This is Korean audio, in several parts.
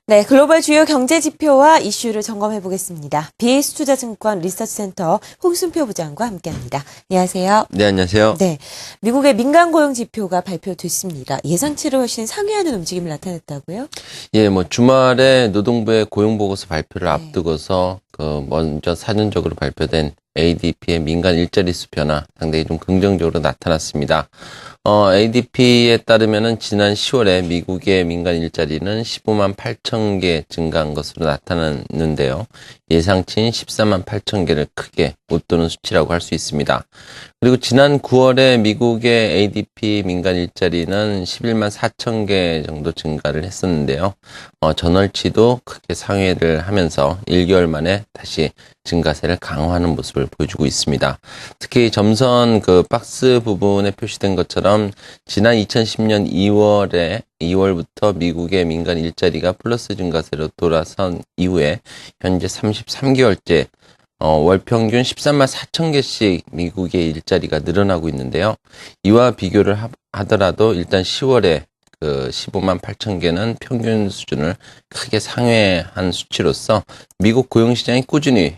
네, 글로벌 주요 경제 지표와 이슈를 점검해 보겠습니다. BS투자증권 리서치센터 홍순표 부장과 함께합니다. 안녕하세요. 네, 안녕하세요. 네, 미국의 민간 고용 지표가 발표됐습니다. 예상치를 훨씬 상회하는 움직임을 나타냈다고요? 예, 주말에 노동부의 고용보고서 발표를 네. 앞두고서 먼저 사전적으로 발표된 ADP의 민간 일자리 수 변화 상당히 좀 긍정적으로 나타났습니다. ADP에 따르면은 지난 10월에 미국의 민간 일자리는 15만 8천 개 증가한 것으로 나타났는데요. 예상치인 14만 8천 개를 크게 웃도는 수치라고 할 수 있습니다. 그리고 지난 9월에 미국의 ADP 민간 일자리는 11만 4천 개 정도 증가를 했었는데요. 전월치도 크게 상회를 하면서 1개월 만에 다시 증가세를 강화하는 모습을 보여주고 있습니다. 특히 점선 박스 부분에 표시된 것처럼 지난 2010년 2월부터 미국의 민간 일자리가 플러스 증가세로 돌아선 이후에 현재 33개월째 월 평균 13만 4천 개씩 미국의 일자리가 늘어나고 있는데요. 이와 비교를 하더라도 일단 10월에 15만 8천 개는 평균 수준을 크게 상회한 수치로서 미국 고용시장이 꾸준히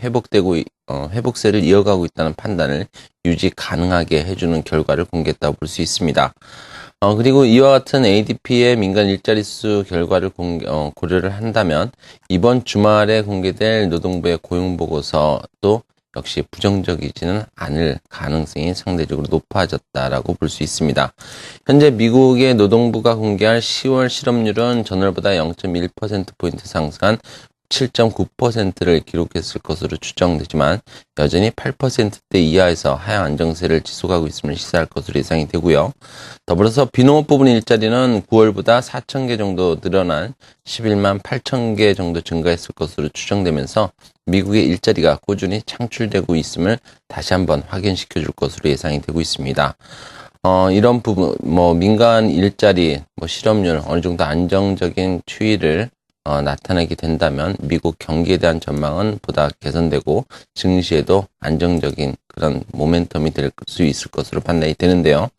회복세를 이어가고 있다는 판단을 유지 가능하게 해주는 결과를 공개했다고 볼 수 있습니다. 그리고 이와 같은 ADP의 민간 일자리 수 결과를 고려를 한다면 이번 주말에 공개될 노동부의 고용보고서도 역시 부정적이지는 않을 가능성이 상대적으로 높아졌다라고 볼 수 있습니다. 현재 미국의 노동부가 공개할 10월 실업률은 전월보다 0.1%포인트 상승한 7.9%를 기록했을 것으로 추정되지만 여전히 8%대 이하에서 하향 안정세를 지속하고 있음을 시사할 것으로 예상이 되고요. 더불어서 비농업 부분 일자리는 9월보다 4천 개 정도 늘어난 11만 8천 개 정도 증가했을 것으로 추정되면서 미국의 일자리가 꾸준히 창출되고 있음을 다시 한번 확인시켜 줄 것으로 예상이 되고 있습니다. 이런 부분, 민간 일자리, 실업률 어느 정도 안정적인 추이를 나타나게 된다면 미국 경기에 대한 전망은 보다 개선되고 증시에도 안정적인 그런 모멘텀이 될 수 있을 것으로 판단이 되는데요.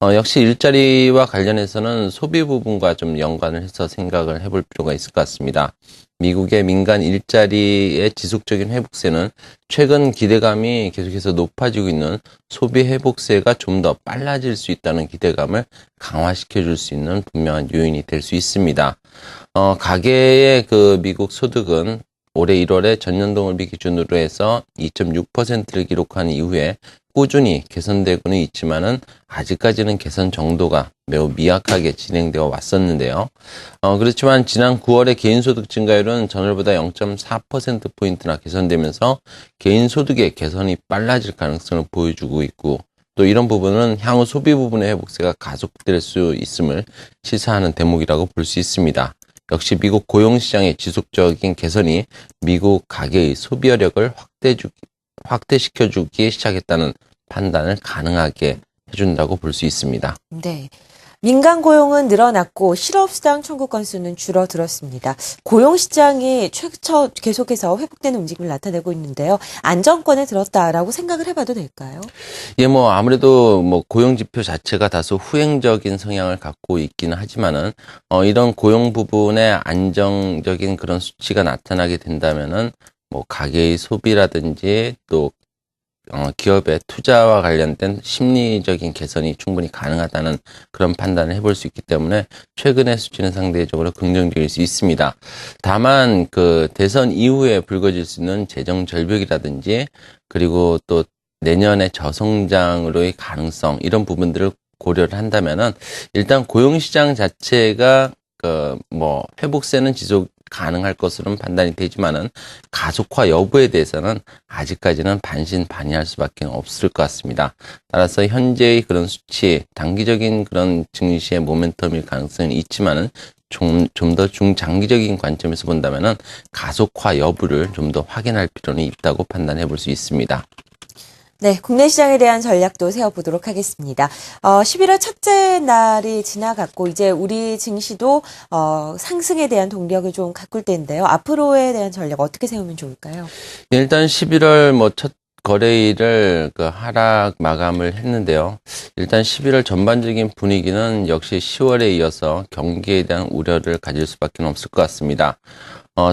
역시 일자리와 관련해서는 소비 부분과 좀 연관을 해서 생각을 해볼 필요가 있을 것 같습니다. 미국의 민간 일자리의 지속적인 회복세는 최근 기대감이 계속해서 높아지고 있는 소비 회복세가 좀 더 빨라질 수 있다는 기대감을 강화시켜 줄 수 있는 분명한 요인이 될 수 있습니다. 가계의 미국 소득은 올해 1월에 전년동월비 기준으로 해서 2.6%를 기록한 이후에 꾸준히 개선되고는 있지만은 아직까지는 개선 정도가 매우 미약하게 진행되어 왔었는데요. 그렇지만 지난 9월의 개인소득 증가율은 전월보다 0.4%포인트나 개선되면서 개인소득의 개선이 빨라질 가능성을 보여주고 있고 또 이런 부분은 향후 소비 부분의 회복세가 가속될 수 있음을 시사하는 대목이라고 볼 수 있습니다. 역시 미국 고용시장의 지속적인 개선이 미국 가계의 소비여력을 확대시켜주기 시작했다는 판단을 가능하게 해준다고 볼 수 있습니다. 네. 민간 고용은 늘어났고 실업수당 청구 건수는 줄어들었습니다. 고용시장이 계속해서 회복되는 움직임을 나타내고 있는데요. 안정권에 들었다라고 생각을 해봐도 될까요? 예, 아무래도 고용지표 자체가 다소 후행적인 성향을 갖고 있기는 하지만은, 이런 고용 부분에 안정적인 그런 수치가 나타나게 된다면은, 가계의 소비라든지 또 기업의 투자와 관련된 심리적인 개선이 충분히 가능하다는 그런 판단을 해볼 수 있기 때문에 최근의 수치는 상대적으로 긍정적일 수 있습니다. 다만 대선 이후에 불거질 수 있는 재정 절벽이라든지 그리고 또 내년의 저성장으로의 가능성 이런 부분들을 고려를 한다면은 일단 고용시장 자체가 회복세는 지속 가능할 것으로는 판단이 되지만은 가속화 여부에 대해서는 아직까지는 반신반의할 수밖에 없을 것 같습니다. 따라서 현재의 그런 수치, 단기적인 그런 증시의 모멘텀일 가능성은 있지만은 좀 더 중장기적인 관점에서 본다면은 가속화 여부를 좀 더 확인할 필요는 있다고 판단해 볼 수 있습니다. 네, 국내 시장에 대한 전략도 세워보도록 하겠습니다. 11월 첫째 날이 지나갔고 이제 우리 증시도 상승에 대한 동력을 좀 가꿀 때인데요. 앞으로에 대한 전략 어떻게 세우면 좋을까요? 일단 11월 첫 거래일을 하락 마감을 했는데요. 일단 11월 전반적인 분위기는 역시 10월에 이어서 경기에 대한 우려를 가질 수밖에 없을 것 같습니다.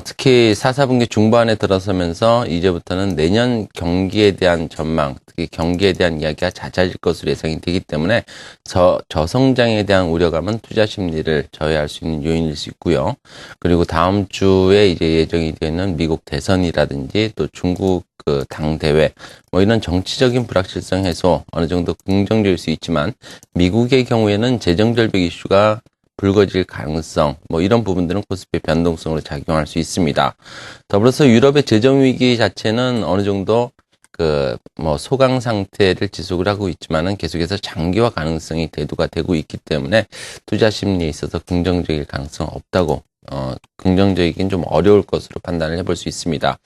특히 4, 4분기 중반에 들어서면서 이제부터는 내년 경기에 대한 전망, 특히 경기에 대한 이야기가 잦아질 것으로 예상이 되기 때문에 저성장에 대한 우려감은 투자 심리를 저해할 수 있는 요인일 수 있고요. 그리고 다음 주에 이제 예정이 되는 미국 대선이라든지 또 중국 당 대회, 이런 정치적인 불확실성 해소 어느 정도 긍정적일 수 있지만 미국의 경우에는 재정 절벽 이슈가 불거질 가능성, 이런 부분들은 코스피의 변동성으로 작용할 수 있습니다. 더불어서 유럽의 재정 위기 자체는 어느 정도 소강 상태를 지속을 하고 있지만은 계속해서 장기화 가능성이 대두가 되고 있기 때문에 투자 심리에 있어서 긍정적일 가능성 없다고, 긍정적이긴 좀 어려울 것으로 판단을 해볼 수 있습니다.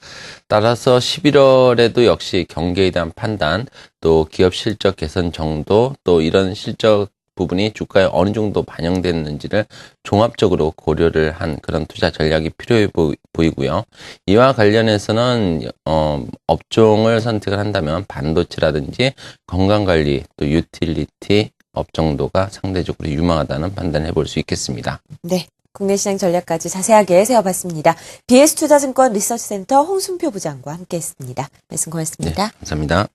따라서 11월에도 역시 경기에 대한 판단, 또 기업 실적 개선 정도, 또 이런 실적 부분이 주가에 어느 정도 반영됐는지를 종합적으로 고려를 한 그런 투자 전략이 필요해 보이고요. 이와 관련해서는 업종을 선택을 한다면 반도체라든지 건강관리, 또 유틸리티 업정도가 상대적으로 유망하다는 판단을 해볼 수 있겠습니다. 네. 국내 시장 전략까지 자세하게 세워봤습니다. BS투자증권 리서치센터 홍순표 부장과 함께했습니다. 말씀 고맙습니다. 네, 감사합니다.